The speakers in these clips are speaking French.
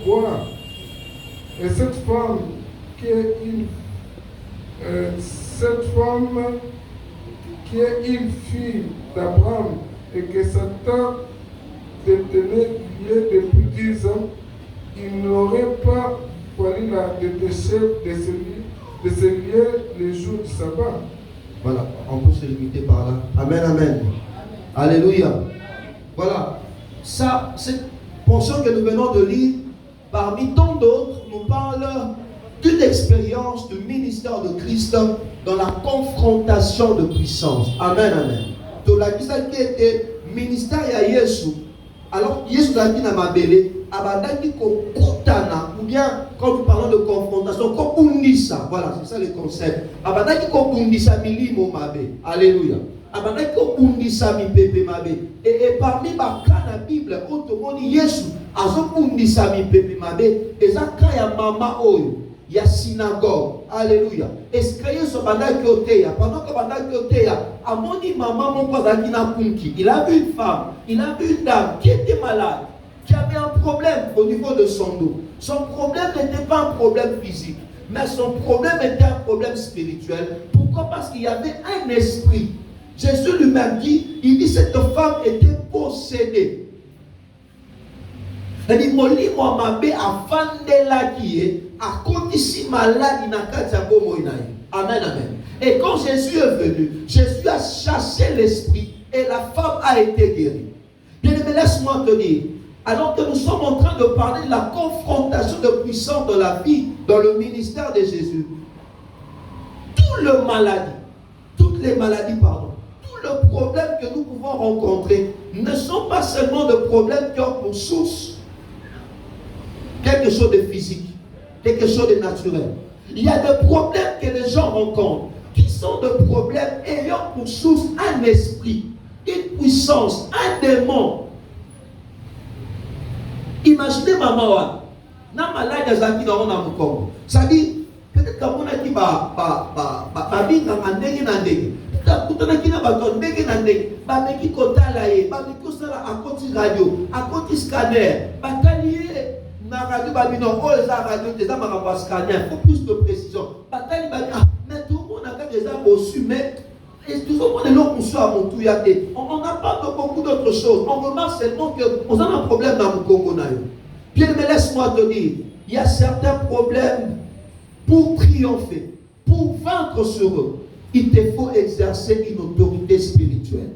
voir. Et cette femme qui est une fille d'Abraham et que Satan détenait depuis 10 ans, il n'aurait pas fallu la dépêcher de se lier les jours du sabbat. Voilà, on peut se limiter par là. Amen, amen. Alléluia. Voilà. Ça, cette portion que nous venons de lire, parmi tant d'autres, nous parle d'une expérience du ministère de Christ dans la confrontation de puissance. Amen, amen. Donc la puissance qui était ministère à Yesu. Alors, Yesu a dit dans ma belle, abandaki kokutana, ou bien quand nous parlons de confrontation, kokundisa. Voilà, c'est ça le concept. Abandaki kokundisa milimo mabe. Alléluia. Abandaki kokundisa mi pepe mabe. Et parmi les cas de la Bible, autrement Yesu, azokundisa mi pepe mabe, ezaka ya mama oyo. Il y a synagogue. Alléluia. Est-ce que pendant que Amoni maman mon il a vu une femme, il a vu une dame qui était malade, qui avait un problème au niveau de son dos. Son problème n'était pas un problème physique, mais son problème était un problème spirituel. Pourquoi? Parce qu'il y avait un esprit. Jésus lui-même dit, il dit cette femme était possédée. C'est-à-dire, molimo mabe afandela qui est à condisi malade Amen, amen. Et quand Jésus est venu, Jésus a chassé l'esprit et la femme a été guérie. Bien aimé, laisse-moi te dire, alors que nous sommes en train de parler de la confrontation de puissance de la vie dans le ministère de Jésus, toutes les maladies, tous les problèmes que nous pouvons rencontrer ne sont pas seulement des problèmes qui ont pour source quelque chose de physique, quelque chose de naturel. Il y a des problèmes que les gens rencontrent qui sont des problèmes ayant pour source un esprit, une puissance, un démon. Imaginez maman, na malade azaki na ona mukongo. Ça dit peut-être que mon aki ba binga ndenge na ndenge. Kutana kina bato ndenge na ndenge. Ba meki kotala ye, ba meki osala akoti radio, akoti scanner, batalier na radio babino o eza radio teza makambo scanner, faut plus de précision. Batali ba mais tout le monde a déjà reçu mais et tout le monde est là pour on n'a pas beaucoup d'autres choses. On remarque seulement qu'on a un problème dans le Congo. Bien, mais laisse-moi te dire, il y a certains problèmes pour triompher, pour vaincre sur eux. Il te faut exercer une autorité spirituelle.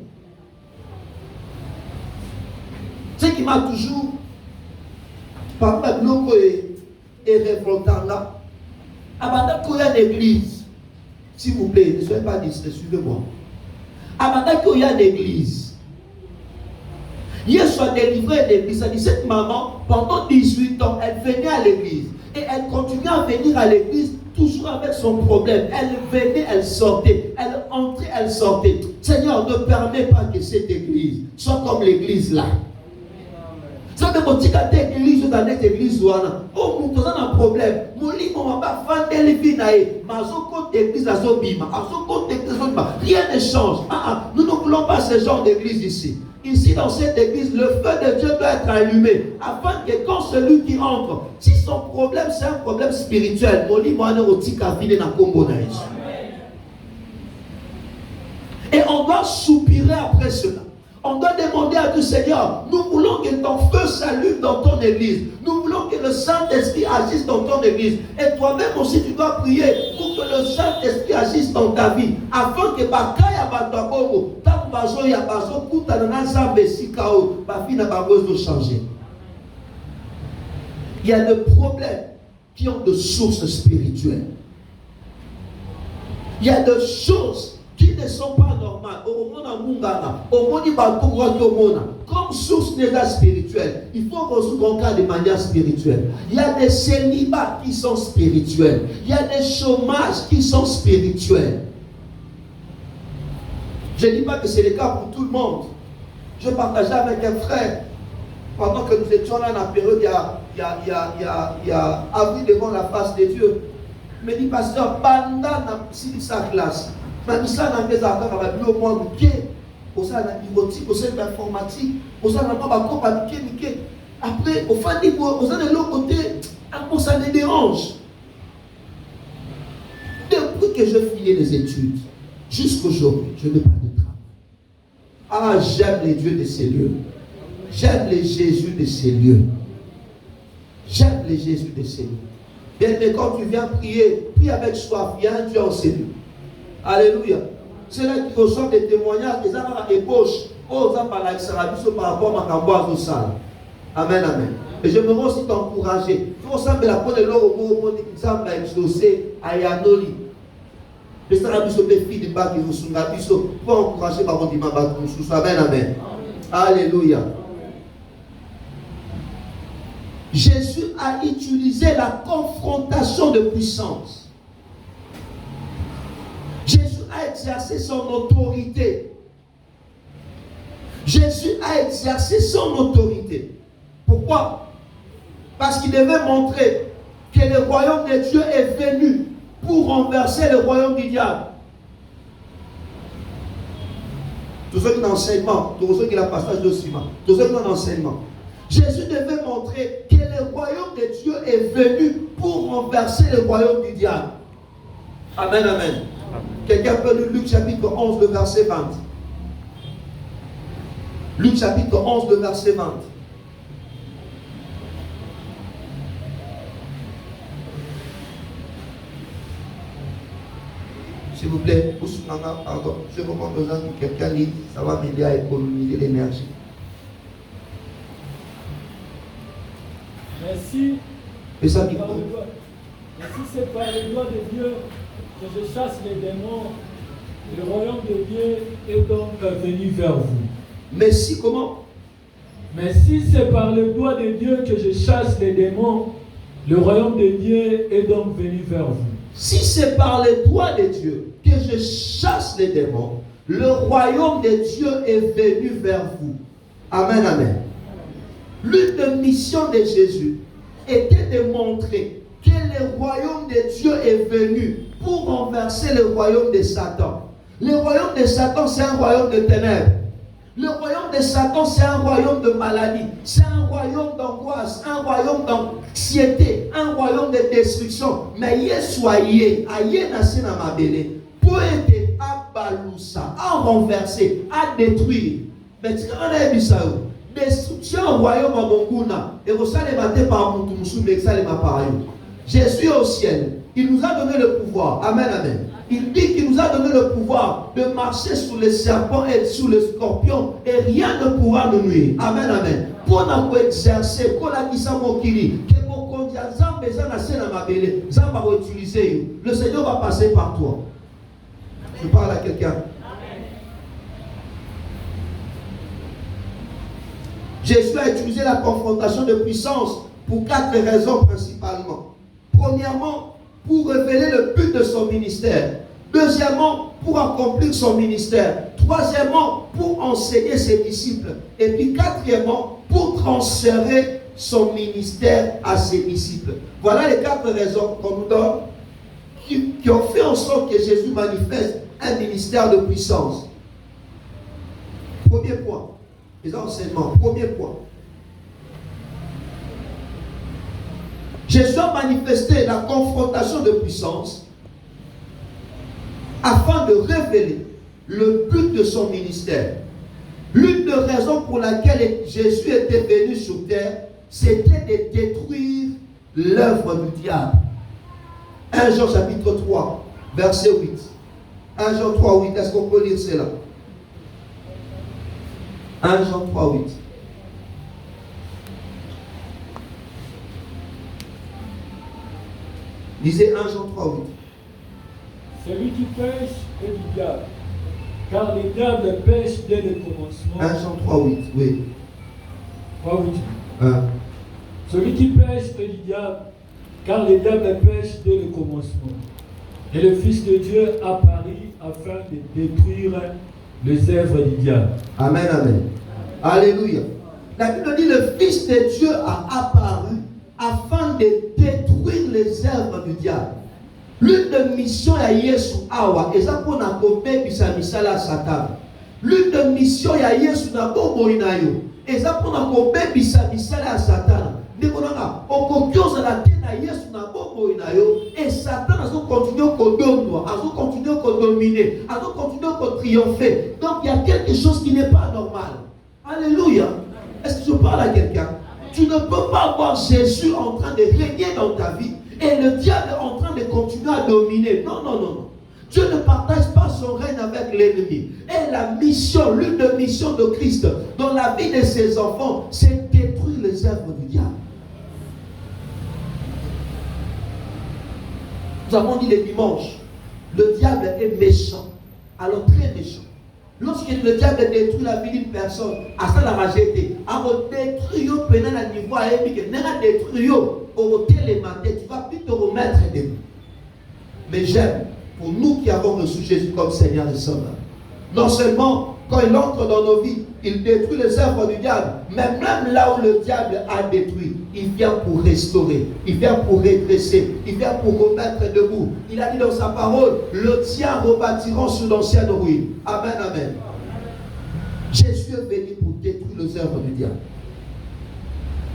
Ce qui m'a toujours parlé et révoltant là, avant qu'il y ait une église. S'il vous plaît, ne soyez pas distraits, suivez-moi. Avant qu'il y ait une église, Yesu a délivré l'église. Ça dit, cette maman, pendant 18 ans, elle venait à l'église. Et elle continuait à venir à l'église, toujours avec son problème. Elle venait, elle sortait. Elle entrait, elle sortait. Seigneur, ne permets pas que cette église soit comme l'église là. Ça veut dire que cette église dans cette église, oh, nous avons un problème. Nous avons rien ne change. Nous ne voulons pas ce genre d'église ici. Ici, dans cette église, le feu de Dieu doit être allumé afin que quand celui qui entre, si son problème c'est un problème spirituel, et on doit soupirer après cela. On doit demander à Dieu, Seigneur, nous voulons que ton feu s'allume dans ton église. Nous voulons que le Saint-Esprit agisse dans ton église. Et toi-même aussi, tu dois prier pour que le Saint-Esprit agisse dans ta vie. Afin que Bakaya Batabogo, Tabazo Yabazo, Koutanana Zambe Sikao, Bafina Babozo changer. Il y a des problèmes qui ont de sources spirituelles. Il y a des choses qui ne sont pas normales. Comme source déjà spirituelle, il faut qu'on regarde de manière spirituelle. Il y a des célibats qui sont spirituels. Il y a des chômages qui sont spirituels. Je ne dis pas que c'est le cas pour tout le monde. Je partageais avec un frère, pendant que nous étions là dans la période, il y a avril devant la face de Dieu. Il me dit, pasteur, pendant sa classe, ça n'a pas été au moins au ça n'a pas informatique, au ça n'a pas Après, au fin du mois, vous êtes de l'autre côté, ça me dérange. Depuis que j'ai fini les études, jusqu'aujourd'hui, je n'ai pas de travail. Ah, j'aime les dieux de ces lieux. J'aime les Jésus de ces lieux. J'aime les Jésus de ces lieux. Bien, mais quand tu viens prier, prie avec soif, il y a un Dieu en ces lieux. Alléluia. C'est là qu'il reçoit des témoignages, des gens à ébauche. Oh, ça par rapport à ma camboise au sale. Amen, amen. Et je me rends aussi t'encourager. Tu ressembles à la peau de l'eau au monde qui semble à exaucer à Yanoli. Les sarabis des filles de bas qui vous sont là, pour encourager par contre, amen, amen. Alléluia. Jésus a utilisé la confrontation de puissance. Jésus a exercé son autorité. Jésus a exercé son autorité. Pourquoi? Parce qu'il devait montrer que le royaume de Dieu est venu pour renverser le royaume du diable. Tous ceux qui ont enseignement, tous ceux qui ont le passage de ciment, tous ceux qui ont enseignement. Jésus devait montrer que le royaume de Dieu est venu pour renverser le royaume du diable. Amen, amen. Quelqu'un peut lire Luc chapitre 11, le verset 20. Luc chapitre 11, le verset 20. S'il vous plaît, pardon, je vous demande besoin que quelqu'un lise, ça va m'aider à économiser l'énergie. Mais si c'est par le doigt de Dieu que je chasse les démons, le royaume de Dieu est donc venu vers vous. Mais si comment? Mais si c'est par le doigt de Dieu que je chasse les démons, le royaume de Dieu est donc venu vers vous. Si c'est par le doigt de Dieu que je chasse les démons, le royaume de Dieu est venu vers vous. Amen, amen. L'une des missions de Jésus était de montrer que le royaume de Dieu est venu pour renverser le royaume de Satan. Le royaume de Satan, c'est un royaume de ténèbres. Le royaume de Satan, c'est un royaume de maladie. C'est un royaume d'angoisse, un royaume d'anxiété, un royaume de destruction. Mais soyez, aïe nasi na mabele, pour être à balousa, à renverser, à détruire. Mais tu connais ça. Destruction au royaume à Monguna. Et vous savez, par Moutoumsou, mais ça les m'a parlé. Jésus est au ciel. Il nous a donné le pouvoir. Amen, amen. Il dit qu'il nous a donné le pouvoir de marcher sous les serpents et sous les scorpions et rien ne pourra nous nuire. Amen, amen. Pour nous exercer, pour la Kisamokili, que mon condiant Zambéza n'a pas ma belle, Zamba va utiliser. Le Seigneur va passer par toi. Je parle à quelqu'un. Jésus a utilisé la confrontation de puissance pour 4 raisons principalement. Premièrement, pour révéler le but de son ministère. Deuxièmement, pour accomplir son ministère. Troisièmement, pour enseigner ses disciples. Et puis quatrièmement, pour transférer son ministère à ses disciples. Voilà les 4 raisons qu'on nous donne qui ont fait en sorte que Jésus manifeste un ministère de puissance. Premier point. Les enseignements. Premier point. Jésus a manifesté la confrontation de puissance afin de révéler le but de son ministère. L'une des raisons pour laquelle Jésus était venu sur terre, c'était de détruire l'œuvre du diable. 1 Jean chapitre 3, verset 8. 1 Jean 3, 8. Est-ce qu'on peut lire cela? 1 Jean 3, 8. Lisez 1 Jean 3, 8. Celui qui pêche est du diable, car le diable pêche dès le commencement. 1 Jean 3, 8, oui. 3, 8. 1. Celui qui pêche est du diable, car le diable pêche dès le commencement. Et le Fils de Dieu apparut afin de détruire les œuvres du diable. Amen, amen. Alléluia. La Bible dit le Fils de Dieu a apparu afin de détruire les œuvres du diable. L'une des missions à Yesu Awa, et ça pour n'a pas bisa misala Satan. L'une de mission ya Yesu na bomoi na yo. Eza pona kobebisa misala ya Satan. Nekonanga okokioza la te na Yesu na bomoi na yo et Satan azo continuer kodonwa, azo continuer kodominer, azo continuer triompher. Donc il y a quelque chose qui n'est pas normal. Alléluia. Est-ce que je parle à quelqu'un? Tu ne peux pas voir Jésus en train de régner dans ta vie et le diable en train de continuer à dominer. Non, non, non, non. Dieu ne partage pas son règne avec l'ennemi. Et la mission, l'une des missions de Christ dans la vie de ses enfants, c'est détruire les œuvres du diable. Nous avons dit le dimanche, le diable est méchant. Alors très méchant. Lorsque le diable détruit la vie d'une personne, à ça la majorité, à détruire pendant le niveau à épique, n'a détruire au télématé, tu vas plus te remettre debout. Mais j'aime, pour nous qui avons reçu Jésus comme Seigneur et Sauveur, non seulement quand il entre dans nos vies, il détruit les œuvres du diable, mais même là où le diable a détruit, il vient pour restaurer, il vient pour redresser, il vient pour remettre debout. Il a dit dans sa parole, le tien rebâtiront sur l'ancienne ruine. Amen, amen. Jésus est venu pour détruire les œuvres du diable.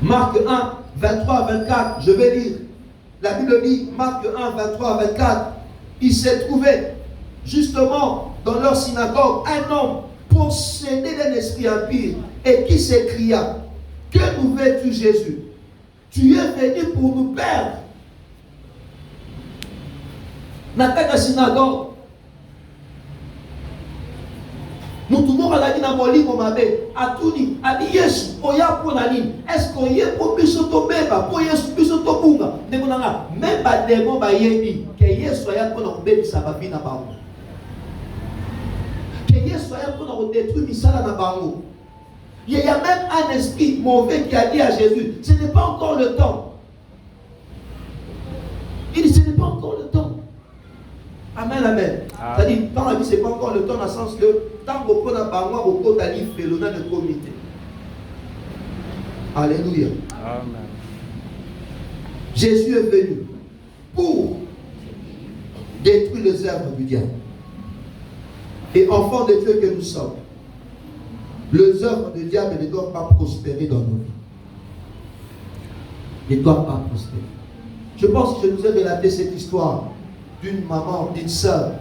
Marc 1, 23 à 24, je vais lire. La Bible dit, Marc 1, 23 à 24, il s'est trouvé justement dans leur synagogue un homme possédé d'un esprit impur et qui s'écria, que nous veux-tu Jésus? Tu es venu pour nous perdre. Dans la synagogue, nous tournons à la ligne à Moli, mon mabé, à Touni, à Yesu, Oya pour la ligne. Est-ce qu'on y est pour Bissoto Beba, pour Yesu Bissoto Bunga? Même pas des mots, bah, Yebi, que Yesu Oya pour nous bébé, ça va bien à Barou. Que Yesu Oya pour nous détruire, Bissala na Barou. Il y a même un esprit mauvais qui a dit à Jésus, ce n'est pas encore le temps. Il dit, ce n'est pas encore le temps. Amen, amen. C'est-à-dire, dans la vie, ce n'est pas encore le temps, dans le sens que tant qu'on a parlé, on a dit, fait l'honneur de comité. Alléluia. Amen. Jésus est venu pour détruire les œuvres du diable. Et enfants de Dieu que nous sommes, les œuvres du diable ne doivent pas prospérer dans nos vies. Ne doivent pas prospérer. Je pense que je nous ai relaté cette histoire d'une maman, d'une sœur.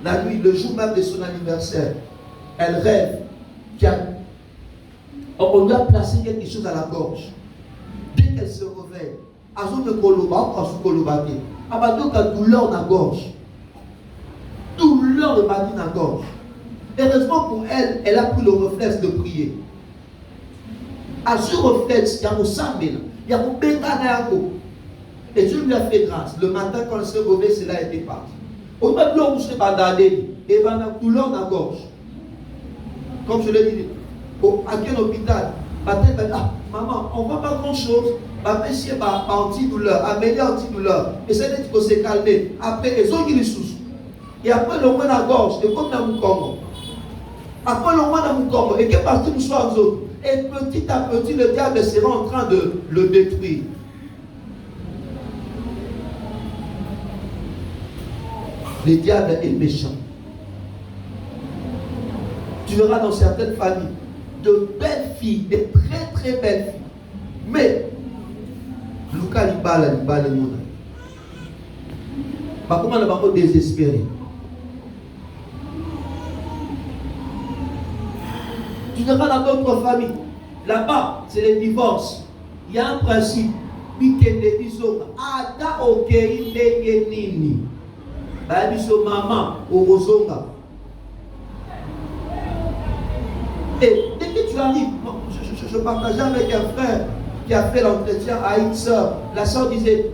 La nuit, le jour même de son anniversaire, elle rêve qu'on lui a placé quelque chose à la gorge. Dès qu'elle se réveille, elle a douleur dans la gorge. Douleur de maladie dans la gorge. Heureusement pour elle, elle a pris le réflexe de prier. À ce réflexe, il y a mon sang, il y a mon bénganako. Et Dieu lui a fait grâce. Le matin, quand elle s'est réveillée, cela était parti. On m'a dit, on s'est bandadé. Et il y a une douleur dans la gorge. Comme je l'ai dit, à quel hôpital? Maman, on ne voit pas grand-chose. Monsieur, antidouleur, améliore antidouleur. Et c'est là qu'il s'est calmé. Après, ils ont eu les sous. Et après, le moins dans la gorge, et comme dans mon corps. Après, le moins dans mon corps. Et que partout nous sommes autres. Et petit à petit, le diable sera en train de le détruire. Le diable est méchant. Tu verras dans certaines familles de belles filles, de très très belles filles. Mais, Lucas Libala, le monde. Par contre, on n'a pas désespéré. Tu verras dans d'autres familles. Là-bas, c'est le divorce. Il y a un principe. Ada okei ndenge nini. Babiso maman orozonga. Et dès que tu arrives, je partageais avec un frère qui a fait l'entretien à une soeur. La soeur disait,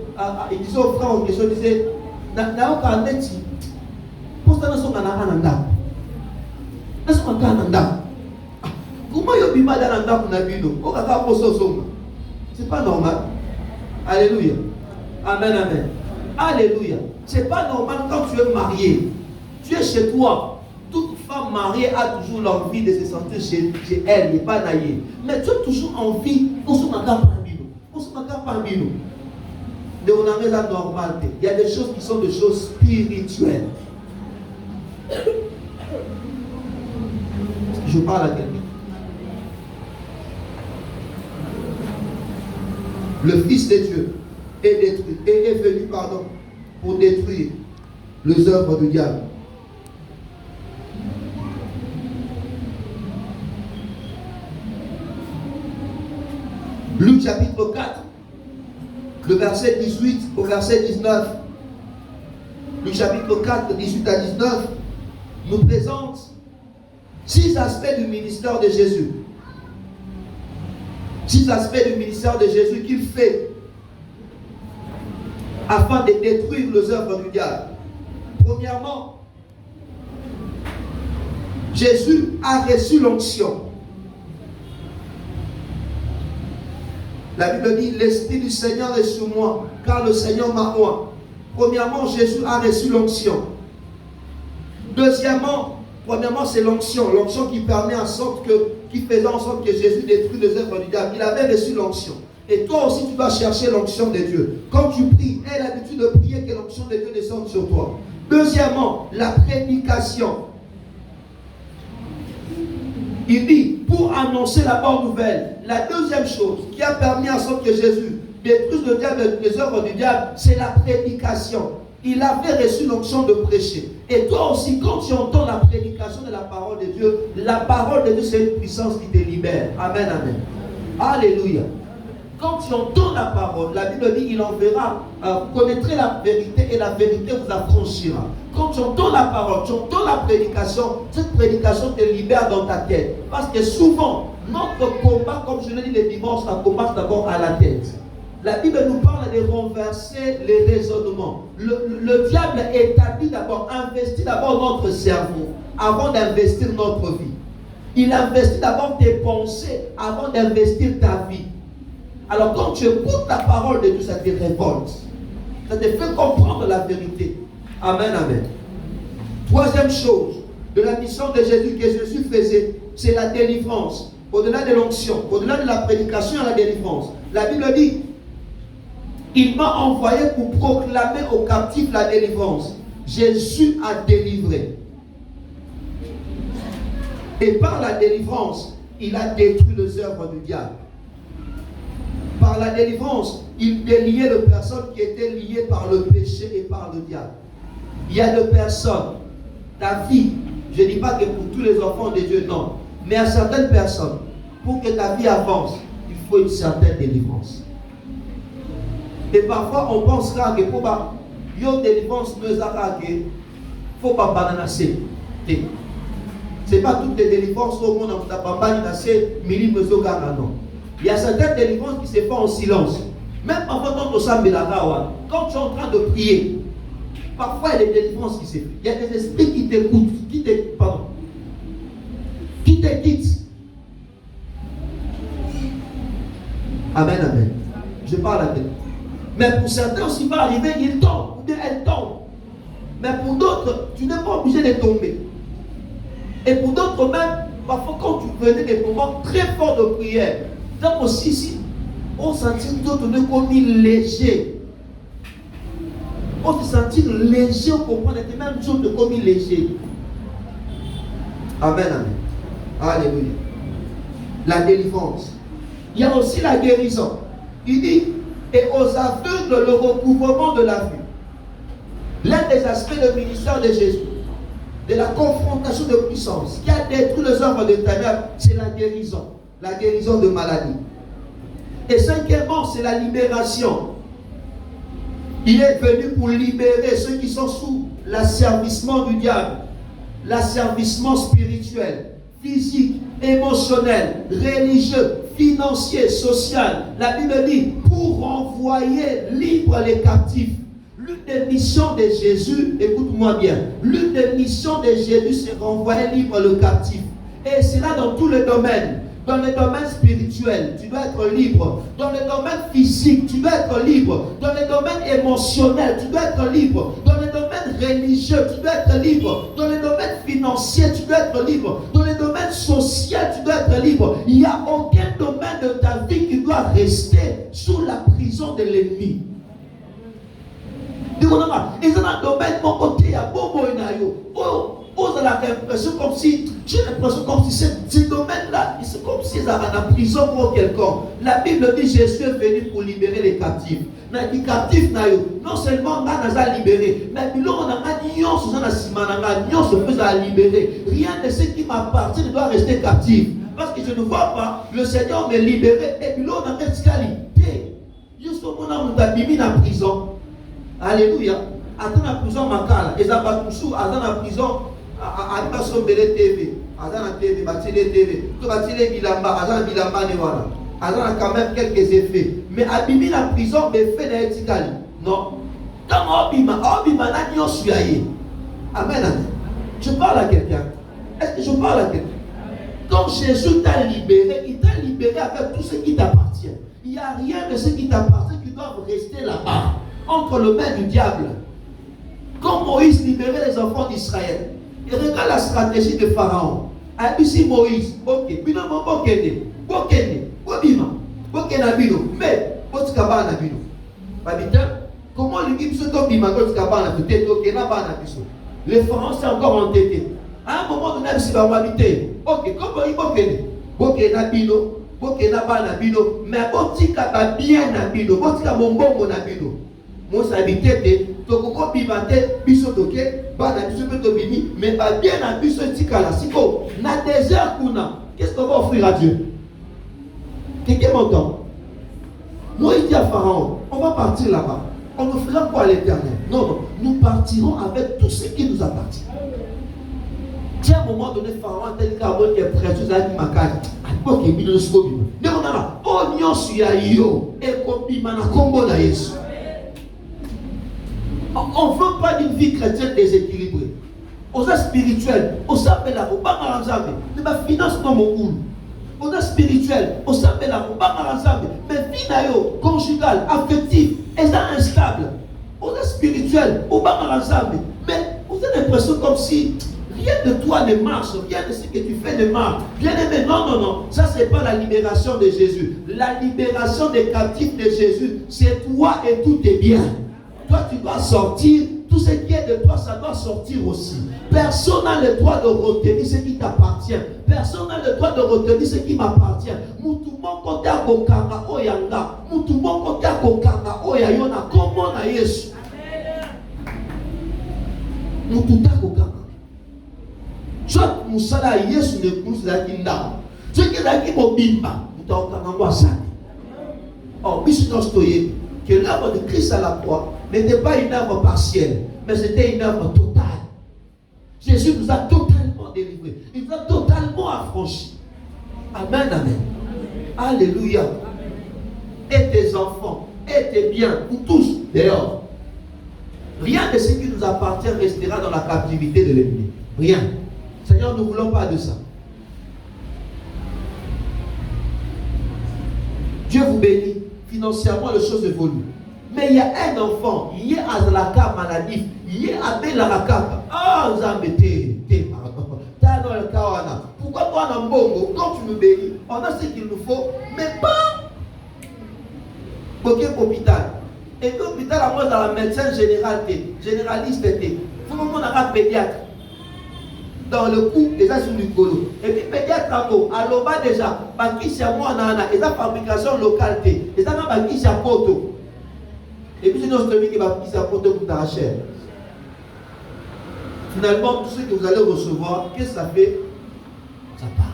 il disait au frère en question, il disait, Naoka Neti, pour ça, nous sommes en Ananda. Nous sommes en Ananda. Comment il y a des Ananda pour Nabino? C'est pas normal. Alléluia. Amen, amen. Alléluia. C'est pas normal quand tu es marié. Tu es chez toi. Toute femme mariée a toujours l'envie de se sentir chez elle, n'est pas naïe. Mais tu as toujours envie qu'on se maga parmi nous. On se maga parmi nous. Mais on a la normalité. Il y a des choses qui sont des choses spirituelles. Je parle à quelqu'un. Le Fils de Dieu est venu pour détruire les œuvres du diable. Luc chapitre 4, le verset 18 au verset 19. Luc chapitre 4, 18 à 19, nous présente 6 aspects du ministère de Jésus. 6 aspects du ministère de Jésus qu'il fait afin de détruire les œuvres du diable. Premièrement, Jésus a reçu l'onction. La Bible dit, l'Esprit du Seigneur est sur moi, car le Seigneur m'a oint. Premièrement, Jésus a reçu l'onction. Deuxièmement, premièrement, c'est l'onction. L'onction qui permet en sorte qui faisait en sorte que Jésus détruit les œuvres du diable. Il avait reçu l'onction. Et toi aussi, tu dois chercher l'onction de Dieu. Quand tu pries, aie l'habitude de prier que l'onction de Dieu descende sur toi. Deuxièmement, la prédication. Il dit, pour annoncer la bonne nouvelle, la deuxième chose qui a permis en sorte que Jésus détruise le diable, les œuvres du diable, c'est la prédication. Il avait reçu l'onction de prêcher. Et toi aussi, quand tu entends la prédication de la parole de Dieu, la parole de Dieu, c'est une puissance qui te libère. Amen, amen. Alléluia. Quand tu entends la parole, la Bible dit, il enverra, vous connaîtrez la vérité et la vérité vous affranchira. Quand tu entends la parole, tu entends la prédication, cette prédication te libère dans ta tête. Parce que souvent, notre combat, comme je l'ai dit le dimanche, ça commence d'abord à la tête. La Bible nous parle de renverser les raisonnements. Le diable établit d'abord, investit d'abord notre cerveau avant d'investir notre vie. Il investit d'abord tes pensées avant d'investir ta vie. Alors quand tu écoutes la parole de Dieu, ça te révolte. Ça te fait comprendre la vérité. Amen, amen. Troisième chose de la mission de Jésus que Jésus faisait, c'est la délivrance. Au-delà de l'onction, au-delà de la prédication et la délivrance. La Bible dit, il m'a envoyé pour proclamer aux captifs la délivrance. Jésus a délivré. Et par la délivrance, il a détruit les œuvres du diable. Par la délivrance, il déliait les personnes qui étaient liées par le péché et par le diable. Il y a des personnes, ta vie, je ne dis pas que pour tous les enfants de Dieu, non, mais à certaines personnes, pour que ta vie avance, il faut une certaine délivrance. Et parfois, on pensera que pour une délivrance, il ne faut pas bananasser. Ce n'est pas toutes les délivrances au monde, on n'a pas bananasser, non. Il y a certaines délivrances qui se font en silence. Même avant quand quand tu es en train de prier, parfois il y a des délivrances qui se font. Il y a des esprits qui t'écoutent, qui te quittent. Amen, amen. Je parle à quelqu'un. Mais pour certains aussi, va arriver, ils tombent, ou bien elles tombent. Mais pour d'autres, tu n'es pas obligé de tomber. Et pour d'autres même, parfois quand tu venais des moments très forts de prière, donc aussi, si on sentit d'autres comme léger. On se sentit léger, on comprend les mêmes choses de comme léger. Amen, amen. Alléluia. La délivrance. Il y a aussi la guérison. Il dit, et aux aveugles, le recouvrement de la vue. L'un des aspects du ministère de Jésus, de la confrontation de puissance, qui a détruit les œuvres de ténèbres, c'est la guérison. La guérison de maladie. Et cinquièmement, c'est la libération. Il est venu pour libérer ceux qui sont sous l'asservissement du diable, l'asservissement spirituel, physique, émotionnel, religieux, financier, social. La Bible dit, pour renvoyer libre les captifs. L'une des missions de Jésus, écoute-moi bien, l'une des missions de Jésus, c'est renvoyer libre le captif. Et c'est là dans tous les domaines. Dans le domaine spirituel, tu dois être libre. Dans le domaine physique, tu dois être libre. Dans le domaine émotionnel, tu dois être libre. Dans le domaine religieux, tu dois être libre. Dans le domaine financier, tu dois être libre. Dans le domaine social, tu dois être libre. Il n'y a aucun domaine de ta vie qui doit rester sous la prison de l'ennemi. Et dans un domaine, mon côté, il y a beaucoup de l'impression comme si, j'ai l'impression comme si ces domaines-là, c'est comme s'ils étaient en prison pour quelqu'un. La Bible dit Jésus est venu pour libérer les captifs. Les captifs, non seulement on a libéré, mais on a libéré. Rien de ce qui m'appartient ne doit rester captif. Parce que je ne vois pas le Seigneur me libérer et puis là on a qualité. Jusqu'au moment où on a mis en prison. Alléluia. Attends la prison Makala. Et ça va tout attends la prison. À TV. Attends la TV. Batile TV. Tu vas tirer Bilamba. Attends Bilamba ne voilà. Attends quand même quelques effets. Mais Abimi la prison me fait des éticales. Non. Quand Obima n'a ni osuaye. Amen. Je parle à quelqu'un. Est-ce que je parle à quelqu'un? Quand Jésus t'a libéré, il t'a libéré avec tout ce qui t'appartient. Il n'y a rien de ce qui t'appartient qui doit rester là-bas, entre les mains du diable. Quand Moïse libérait les enfants d'Israël, il regarde la stratégie de Pharaon. Ici Moïse, ok, bino bokene, bobima, bokena bino, mais botikaba na bino. Babita, comment l'équipe se tombe bima botikaba na bino, tokena ba na biso. Les Pharaons s'est encore entêté. À un moment donné, si va habiter, ok, comment il bokene, bokena bino, bokena ba na bino, mais botika ba bien na bino, botika mombongo na bino. Moi ça habité tokoko bimate biso toke ba na biso to bimi mais ba bien na biso tikala siko na désert kuna. Qu'est-ce qu'on va offrir à Dieu? Quelqu'un m'entend? Moïse dit à Pharaon, on va partir là-bas. On offrira quoi à l'Éternel? Non, nous partirons avec tout ce qui nous appartient. Tiens, à un moment donné, Pharaon tel qu'Aaron qui est précieux à Makani. À l'époque, il y a une chose. Mais on a là, on y a yo et comme na combo na Yesu. On ne veut pas d'une vie chrétienne déséquilibrée. On est spirituel, on s'appelle la rouba maranzambe, mais ma finance non mon cool. On est spirituel, on s'appelle la rouba maranzambe, mais vie nayo, conjugale, affective, est instable. On est spirituel, on va maranzambe, mais vous avez l'impression comme si rien de toi ne marche, rien de ce que tu fais ne marche. Bien aimé, non, ça c'est pas la libération de Jésus. La libération des captifs de Jésus, c'est toi et tout est bien. Toi, tu dois sortir, tout ce qui est de toi, ça doit sortir aussi. Personne n'a le droit de retenir ce qui t'appartient. Personne n'a le droit de retenir ce qui m'appartient. Moutoumon kote a kokanga oyanga. Moutoumon kote a kokanga oyayona. Comment na Yesu? Moutouta kokanga. Soit moussala Yesu ne pousse la kinda. Ce qui est là qui mobimba. Mouta okanga mwasani. Oh, bisu nostoye. Que l'œuvre de Christ à la croix n'était pas une œuvre partielle, mais c'était une œuvre totale. Jésus nous a totalement délivrés. Il nous a totalement affranchis. Amen, amen. Alléluia. Et tes enfants, et tes biens, ou tous, dehors. Rien de ce qui nous appartient restera dans la captivité de l'ennemi. Rien. Seigneur, nous ne voulons pas de ça. Dieu vous bénit. Financièrement, les choses évoluent. Mais il y a un enfant, il y a Azalaka maladif, il y a Abelaraka. Ah, vous embêtez, pardon. Pourquoi toi, dans Bongo, quand tu me bénis, on a ce qu'il nous faut, mais pas pour hôpital. Et l'hôpital, à moi, dans la médecin généraliste, tout le monde a un pédiatre. Dans le coup, déjà sur le colo. Et puis, pédiatre, à l'oba déjà, qui c'est moi, et la fabrication locale, et ça n'a pas qui c'est poto. Et puis, c'est notre ami qui va qui c'est poto pour t'arracher. Finalement, tout ce que vous allez recevoir, qu'est-ce que ça fait? Ça part.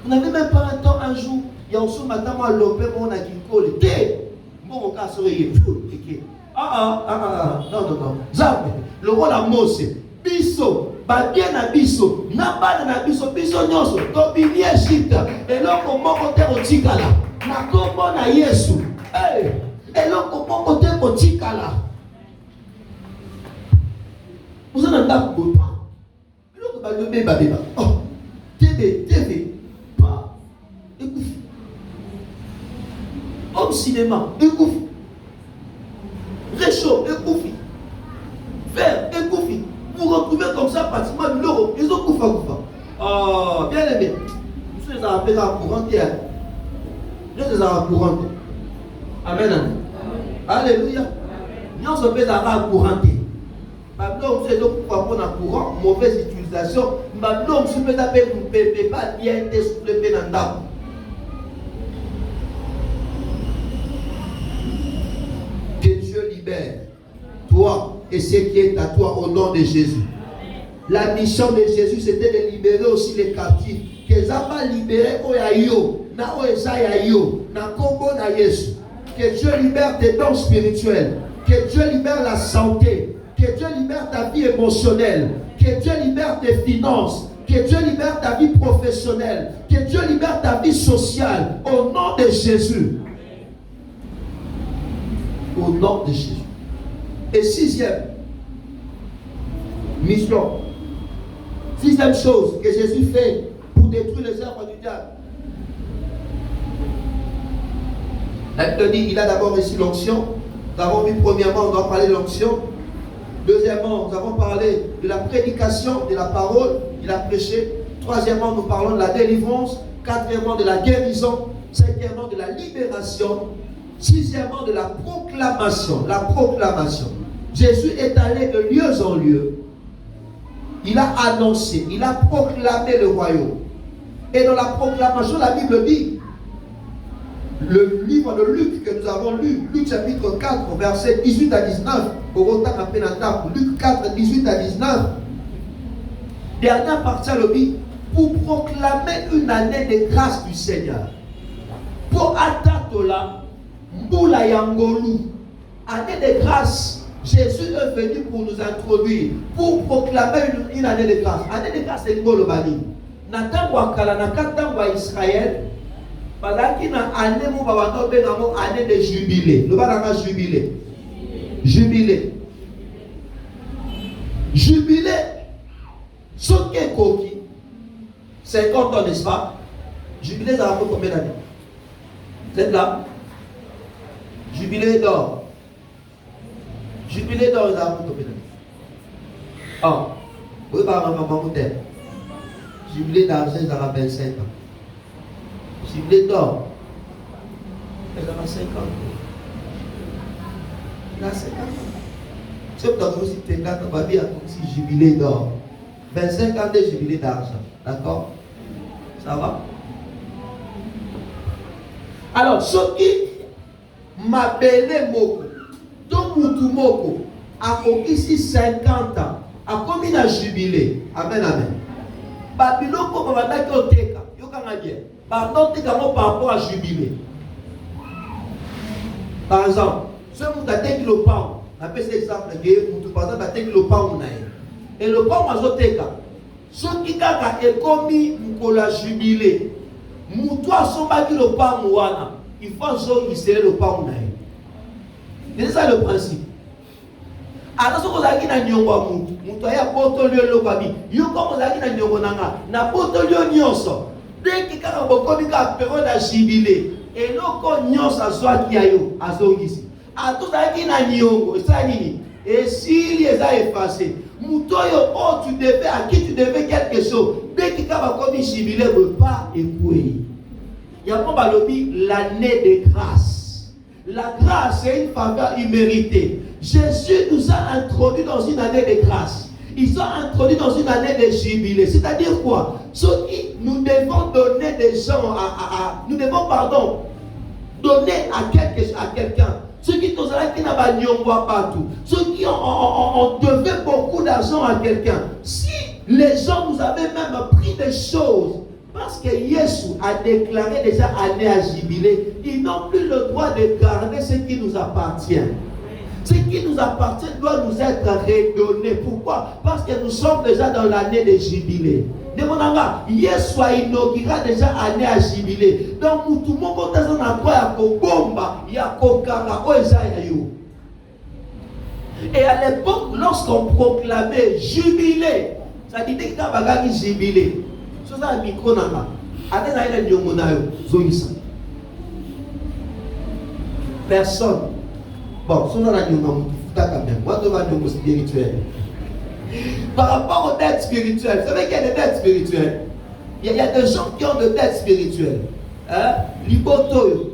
Vous n'avez même pas un temps, un jour, il y a un soir matin, moi, l'opé, mon a qui colle. Bon, on casse oreiller. Non. Jamais. Le rôle à Mose, biso. Bien na biso, na bana na biso, biso nyonso, to bini Egypte, eloko moko te kotikala, na kombo na Yesu, eloko moko te kotikala. Vous en avez pas, eloko ba lobe ba beba, oh, TV, pas, écoute, homme cinéma, écoute, réchaud, écoute, vert, écoute. Vous retrouvez comme ça pratiquement l'euro. Ils ont koufa. Oh, bien aimé. Nous sommes en paix à courant. Nous sommes en courant. Amen. Alléluia. Nous sommes en paix à courant. Maintenant, vous savez, nous sommes en courant. Mauvaise utilisation. civilisation, l'homme se peut taper pour ne pas bien être sous le pénandam. Que Dieu libère toi et ce qui est à toi au nom de Jésus. La mission de Jésus, c'était de libérer aussi les captifs. Que ça va libérer Oyayo, na Oezayayo, na Kongo na Yesu. Que Dieu libère tes dons spirituels. Que Dieu libère la santé. Que Dieu libère ta vie émotionnelle. Que Dieu libère tes finances. Que Dieu libère ta vie professionnelle. Que Dieu libère ta vie sociale. Au nom de Jésus. Au nom de Jésus. Et sixième mission. Sixième chose que Jésus fait pour détruire les œuvres du diable. La Bible dit qu'il a d'abord reçu l'onction. Nous avons vu premièrement, on doit parler de l'onction. Deuxièmement, nous avons parlé de la prédication, de la parole, il a prêché. Troisièmement, nous parlons de la délivrance. Quatrièmement, de la guérison. Cinquièmement, de la libération. Sixièmement, de la proclamation. La proclamation. Jésus est allé de lieu en lieu. Il a annoncé, il a proclamé le royaume. Et dans la proclamation, la Bible dit, le livre de Luc que nous avons lu, Luc chapitre 4, versets 18 à 19, Luc 4, 18 à 19, dernière partie à l'objet, pour proclamer une année de grâce du Seigneur. Pour attendre la Mboula Yangolu, année de grâce. Jésus est venu pour nous introduire, pour proclamer une année de grâce. Année de grâce, c'est le Bali. Natangwa Kala, Nakatangwa Israël, pendant qu'il y a une année de jubilé. Le Balanga jubilé. Jubilé. Jubilé. Ce qui est coquille, 50 ans, n'est-ce pas? Jubilé, ça va pour combien d'années? Vous êtes là? Jubilé d'or. Jubilé d'or, ça va pour combien d'années? Ah, oui, par maman, jubilé d'argent, ça va 25 ans. Jubilé d'or, ça va 50 ans. Il a 50 ans. C'est pour vous citer là, on va dire aussi jubilé d'or. 25 ans de jubilé d'argent. D'accord? Ça va? Alors, ce qui m'appelait Moko, donc Moutou Moko, a ici 50 ans, a commis un jubilé. Amen, amen. Babylone, pour me mettre au Teka, Yokanga bien. Pardon, par rapport à jubilé. Par exemple, ce qui a été le pain, on appelle cet exemple, par exemple, a été le pain. Et le pain, on a été ce qui a commis la jubilé. Moutoua sombaki le pain, il faut que le pain. C'est ça le principe. Alors, ce que vous avez dit, vous avez porté le babi. Vous avez dit, vous avez porté le nyonso. Dès que vous avez période de jubilé, et l'autre nyonso a soit qui a eu, à son ici. À tout ça, qui n'a nyongo, ça nini. Et s'il les a effacés, Moutoyo, oh, tu devais, à qui tu devais quelque chose. Dès que vous avez jubilé, ne pas écouter. Il y a pas l'année de grâce. La grâce est une faveur imméritée. Jésus nous a introduits dans une année de grâce. Ils sont introduits dans une année de jubilé. C'est-à-dire quoi? Ce qui nous devons donner des gens nous devons, donner à quelqu'un. Ceux qui nous ont partout. Ceux qui ont devait beaucoup d'argent à quelqu'un. Si les gens nous avaient même pris des choses, parce que Jésus a déclaré déjà année à jubilé, ils n'ont plus le droit de garder ce qui nous appartient. Ce qui nous appartient doit nous être redonné. Pourquoi? Parce que nous sommes déjà dans l'année de jubilé. Demandons, Jésus a inauguré déjà année à jubilé. Donc, tout le monde est en train de bomba, il y a kokanga, et à l'époque, lorsqu'on proclamait jubilé, ça dit que tu as jubilé. C'est ça le micro. Personne. Bon, c'est moi, je suis spirituel. Par rapport aux dettes spirituelles, vous savez qu'il y a des dettes spirituelles. Il y a des gens qui ont des dettes spirituelles. Liboto,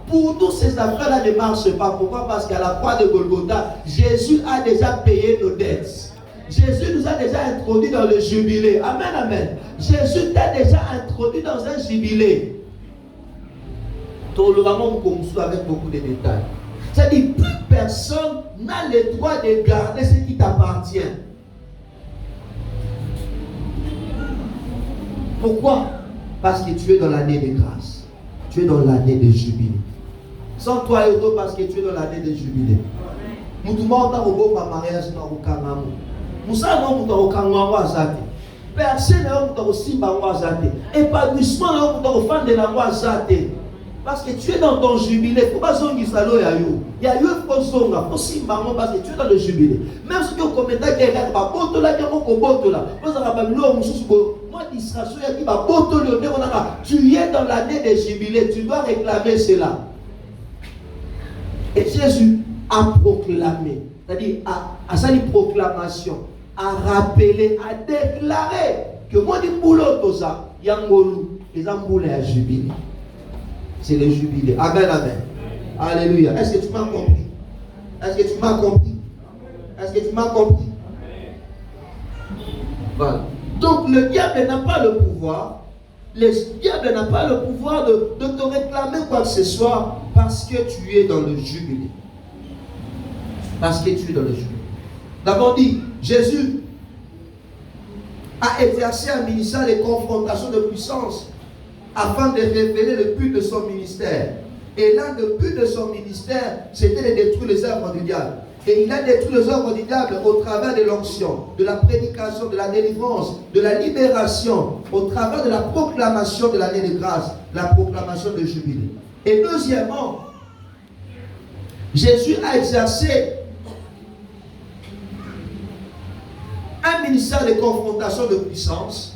pour nous, ces affaires-là ne marchent pas. Pourquoi? Parce qu'à la croix de Golgotha, Jésus a déjà payé nos dettes. Jésus nous a déjà introduits dans le jubilé. Amen, amen. Jésus t'a déjà introduit dans un jubilé. Tout le monde comme avec beaucoup de détails. C'est-à-dire, plus personne n'a le droit de garder ce qui t'appartient. Pourquoi? Parce que tu es dans l'année de grâce. Tu es dans l'année de jubilé. Sens-toi heureux parce que tu es dans l'année de jubilé. Nous demandons un mariage dans le Kangamou. Nous savons dans le Kangamou. Personne n'a dans le Simba. Épanouissement dans le fan de la Zate. Parce que tu es dans ton jubilé. Il ne faut pas zongi salo ya yo. Il y a eu un faux zonga. Faut Simba parce que tu es dans le jubilé. Même si tu as commentaire qui regarde pas boto là, qui a beaucoup boto là. Parce que moi distraction il y a qui va boto le nez. Tu es dans l'année des jubilés. Tu dois réclamer cela. Et Jésus a proclamé, c'est-à-dire à sa proclamation, a rappelé, a déclaré que moi du boulot tout ça, Yangolu, les amboulés à jubilé. C'est le jubilé. Amen, amen. Alléluia. Est-ce que tu m'as compris? Est-ce que tu m'as compris? Est-ce que tu m'as compris? Voilà. Donc le diable n'a pas le pouvoir. Le diable n'a pas le pouvoir de te réclamer quoi que ce soit parce que tu es dans le jubilé. Parce que tu es dans le jubilé. D'abord dit, Jésus a exercé un ministère de confrontation de puissance afin de révéler le but de son ministère. Et l'un des buts de son ministère, c'était de détruire les œuvres du diable. Et il a détruit les œuvres du diable au travers de l'onction, de la prédication, de la délivrance, de la libération, au travers de la proclamation de l'année de grâce, la proclamation de jubilé. Et deuxièmement, Jésus a exercé un ministère de confrontation de puissance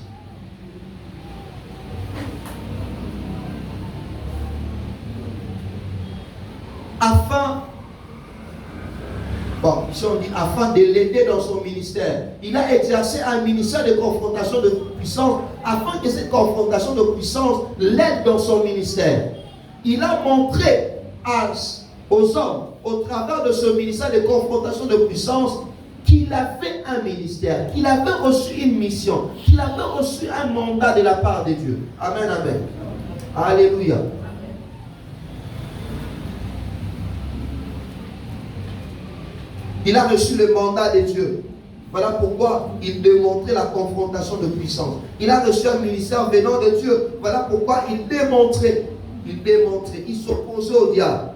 afin de l'aider dans son ministère. Il a exercé un ministère de confrontation de puissance afin que cette confrontation de puissance l'aide dans son ministère. Il a montré aux hommes, au travers de ce ministère de confrontation de puissance, qu'il avait un ministère, qu'il avait reçu une mission, qu'il avait reçu un mandat de la part de Dieu. Amen, amen. Alléluia. Il a reçu le mandat de Dieu. Voilà pourquoi il démontrait la confrontation de puissance. Il a reçu un ministère venant de Dieu. Voilà pourquoi il démontrait. Il s'opposait au diable.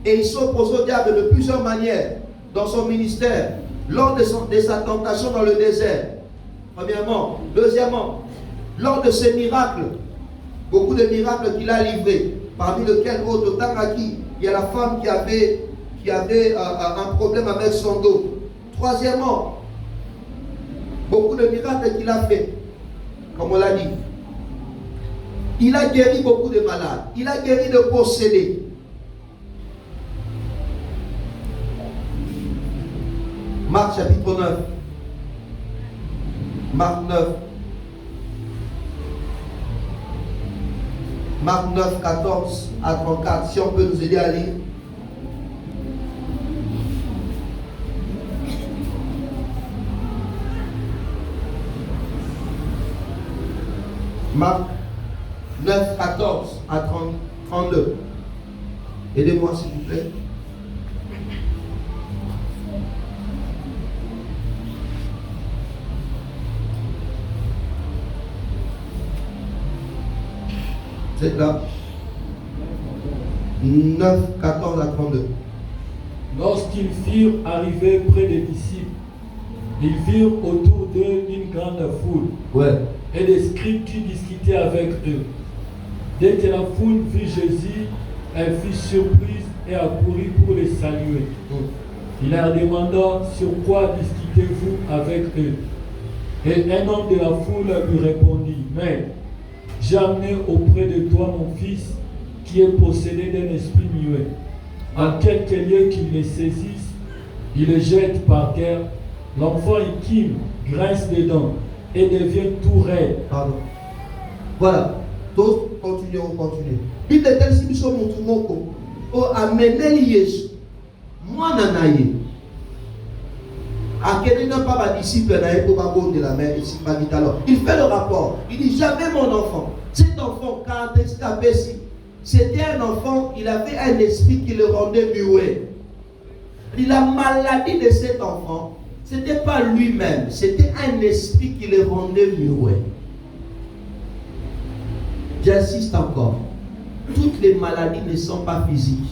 Et il s'opposait au diable de plusieurs manières dans son ministère. Lors de sa tentation dans le désert. Premièrement. Deuxièmement, lors de ses miracles. Beaucoup de miracles qu'il a livrés. Parmi lesquels, autre Taraki, il y a la femme qui avait un problème avec son dos. Troisièmement, beaucoup de miracles qu'il a fait, comme on l'a dit. Il a guéri beaucoup de malades. Il a guéri de possédés. Marc chapitre 9. Marc 9. Marc 9, 14 à 34. Si on peut nous aider à lire. Marc 9, 14 à 32. Aidez-moi s'il vous plaît. C'est là. 9, 14 à 32. Lorsqu'ils furent arrivés près des disciples, ils virent autour d'eux une grande foule. Ouais. Et des scribes qui discutaient avec eux. Dès que la foule vit Jésus, elle fut surprise et accourut pour les saluer. Il leur demanda sur quoi discutez-vous avec eux. Et un homme de la foule lui répondit, mais j'ai amené auprès de toi mon fils qui est possédé d'un esprit muet. En quelque lieu qu'il le saisisse, il le jette par terre. L'enfant équime, grince des dents et devient tout raide. Pardon. Voilà. Donc, continuons. Bible est telle si nous sommes mon moko. Oh, amenez Yesu. Moi, nanaye. À quel n'a pas ma disciple pour ma bonne de la mer ici, alors. Il fait le rapport. Il dit jamais mon enfant. Cet enfant, caractéristique à Bessie, c'était un enfant, il avait un esprit qui le rendait muet. La maladie de cet enfant, ce n'était pas lui-même, c'était un esprit qui le rendait muet. J'insiste encore. Toutes les maladies ne sont pas physiques.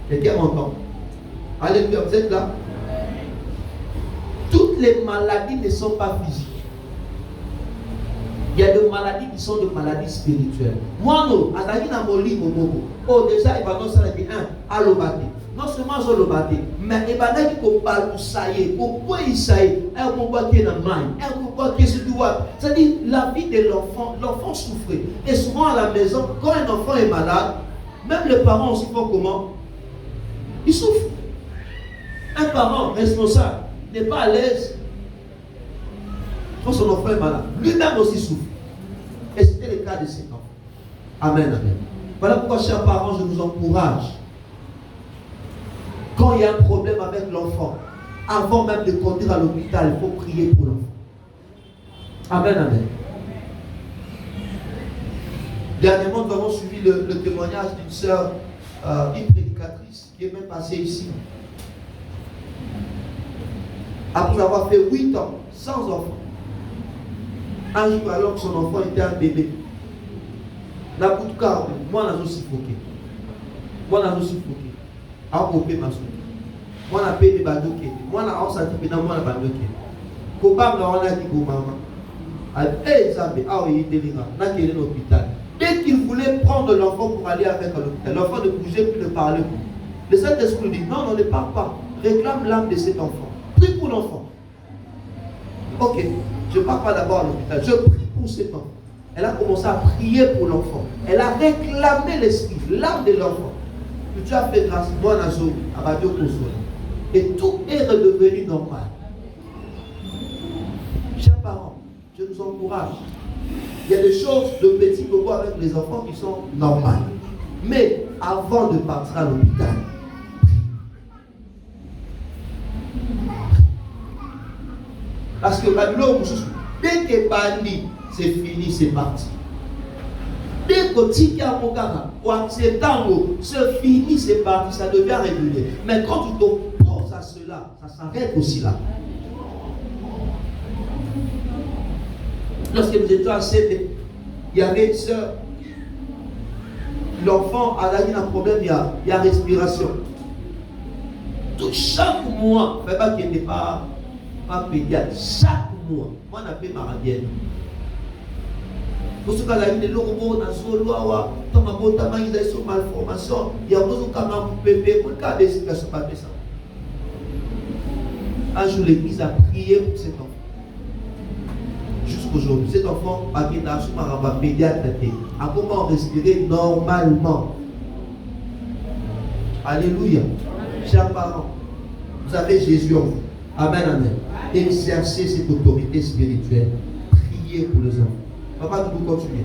Quelqu'un m'entend? Alléluia, vous êtes là? Toutes les maladies ne sont pas physiques. Il y a des maladies qui sont des maladies spirituelles. Moi, non, oh, déjà, il va non seulement à l'obati. Non seulement à l'obati, mais il va dire qu'on parle de ça y est, pourquoi il s'aille, un combat qui est dans la main, un combat qui est sur le doigt. C'est-à-dire, la vie de l'enfant souffrait. Et souvent à la maison, quand un enfant est malade, même les parents aussi font comment? Ils souffrent. Un parent responsable n'est pas à l'aise quand son enfant est malade. Lui-même aussi souffre. Et c'était le cas de cet enfant. Amen, amen. Voilà pourquoi, chers parents, je vous encourage. Quand il y a un problème avec l'enfant, avant même de conduire à l'hôpital, il faut prier pour l'enfant. Amen, amen. Dernièrement, nous avons suivi le témoignage d'une sœur, une prédicatrice, qui est même passée ici. Après avoir fait 8 ans sans enfant. Un jour, alors que son enfant était un bébé, la bout de carbe, moi, je suis suffoqué. Moi, je suis suffoqué. A coupé ma soupe. Moi, je paye des badoukés. Moi, je suis senti dans moi, je badoukés. Comment on a dit pour maman? Eh, Zambé, ah oui, il est là. On a été à l'hôpital. Dès qu'il voulait prendre l'enfant pour aller avec à l'hôpital, l'enfant ne bougeait plus, ne parlait plus. Le Saint-Esprit dit non, on ne parle pas. Réclame l'âme de cet enfant. Prie pour l'enfant. Ok, je ne pars pas d'abord à l'hôpital, je prie pour cet enfant. Elle a commencé à prier pour l'enfant. Elle a réclamé l'esprit, l'âme de l'enfant. Tu as fait grâce, moi, Nazo, à Badio Consoler. Et tout est redevenu normal. Chers parents, je nous encourage. Il y a des choses de petits bobos avec les enfants qui sont normales. Mais avant de partir à l'hôpital, parce que dès que Bandi, c'est fini, c'est parti. Dès que Tika Mokara, ou Acceptango, c'est fini, c'est parti, ça devient régulier. Mais quand tu t'opposes à cela, ça s'arrête aussi là. Lorsque nous étions à CP, il y avait l'enfant a un problème, il y a respiration. Chaque mois, mais pas qu'il n'était pas pédiatre, chaque mois, moi on appelle Marabienne. Pour ce cas-là, il y a des logos dans ce loi, dans ma bonne taille, il y a des malformations, il y a besoin de bébé, pour le cas de ce qui se passe ça. Un jour, l'église a prié pour cet enfant. Jusqu'aujourd'hui, cet enfant a été dans un pédiatre, a comment respirer normalement. Alléluia. Chers parents, vous avez Jésus en vous. Amen, amen. Exercez cette autorité spirituelle. Priez pour les enfants. Papa, nous continuer.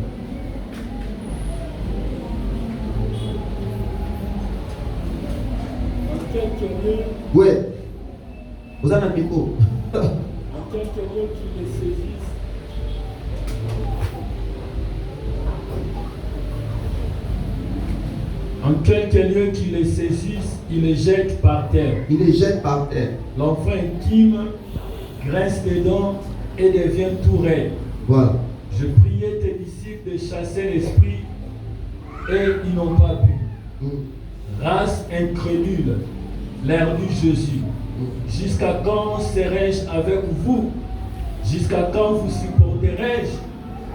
Oui. Vous avez un micro. En quelques lieux qui les saisissent. En quelques lieux qui les saisissent, ils les jettent par terre. Il les jette par terre. L'enfant intime grince les dents et devient tout raide. Voilà. Je priais tes disciples de chasser l'esprit et ils n'ont pas pu. Race incrédule, l'air du Jésus. Jusqu'à quand serai-je avec vous? Jusqu'à quand vous supporterai-je?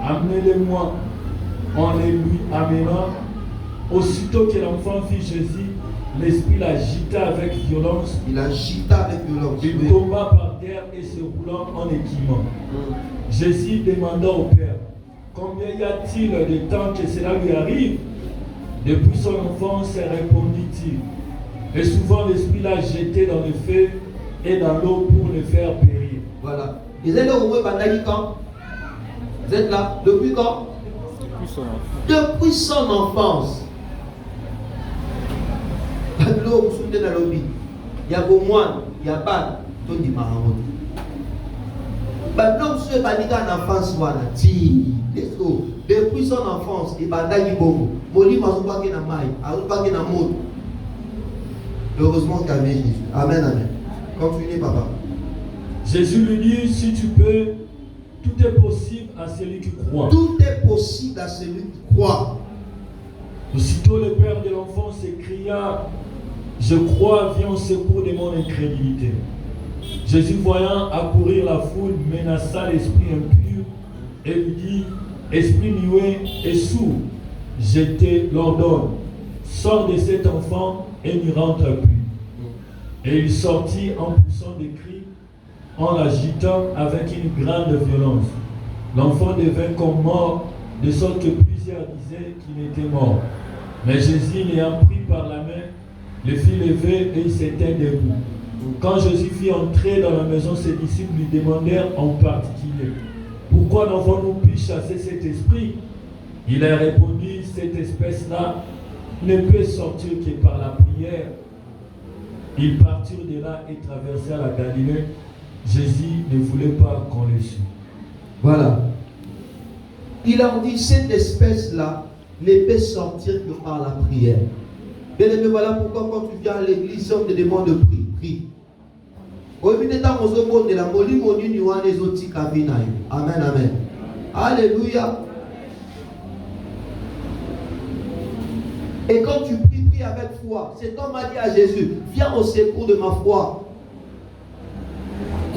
Amenez-les-moi. En les lui amenant. Aussitôt que l'enfant vit Jésus, l'esprit l'agita avec violence. Il agita avec violence. Il tomba par terre et se roulant en équipement. Jésus demanda au Père, combien y a-t-il de temps que cela lui arrive? Depuis son enfance, répondit-il. Et souvent l'esprit l'a jeté dans le feu et dans l'eau pour le faire périr. Voilà. Ils étaient au moins quand? Vous êtes là? Depuis quand? Depuis son enfance. L'eau, vous vous souvenez dans le lobby. Il y a Gomouane, il y a Bad, tout dit Mahamod. L'homme se banit en enfance, voilà. Depuis son enfance, il va d'ailleurs beaucoup. Moli m'a pas qu'il n'a maille, a pas qu'il n'a mot. Heureusement qu'il y avait Jésus. Amen, amen. Continuez, papa. Jésus lui dit, si tu peux, tout est possible à celui qui croit. Tout est possible à celui qui croit. Aussitôt le père de l'enfant s'écria, je crois, viens au secours de mon incrédulité. Jésus, voyant accourir la foule, menaça l'esprit impur et lui dit, esprit muet et sourd, je te l'ordonne, sors de cet enfant et n'y rentre plus. Et il sortit en poussant des cris, en l'agitant avec une grande violence. L'enfant devint comme mort, de sorte que plusieurs disaient qu'il était mort. Mais Jésus, l'ayant pris par la main, le fit lever et il s'était debout. Quand Jésus fit entrer dans la maison, ses disciples lui demandèrent en particulier, pourquoi n'avons-nous pu chasser cet esprit? Il a répondu, cette espèce-là ne peut sortir que par la prière. Ils partirent de là et traversèrent la Galilée. Jésus ne voulait pas qu'on le suive. Voilà. Il a dit, cette espèce-là ne peut sortir que par la prière. Bien aimé, voilà pourquoi quand tu viens à l'église, on te demande de prier. Prie. Amen, amen. Alléluia. Et quand tu pries, prie avec foi. Cet homme a dit à Jésus, viens au secours de ma foi.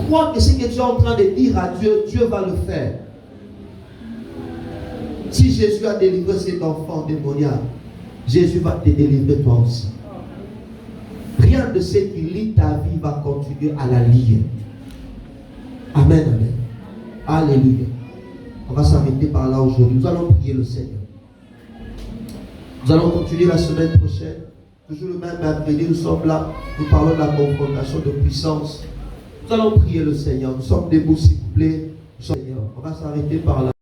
Crois que ce que tu es en train de dire à Dieu, Dieu va le faire. Si Jésus a délivré cet enfant démoniaque, Jésus va te délivrer toi aussi. Rien de ce qui lie ta vie va continuer à la lier. Amen, amen. Alléluia. On va s'arrêter par là aujourd'hui. Nous allons prier le Seigneur. Nous allons continuer la semaine prochaine. Toujours le même mercredi, nous sommes là. Nous parlons de la confrontation de puissance. Nous allons prier le Seigneur. Nous sommes debout, s'il vous plaît. On va s'arrêter par là.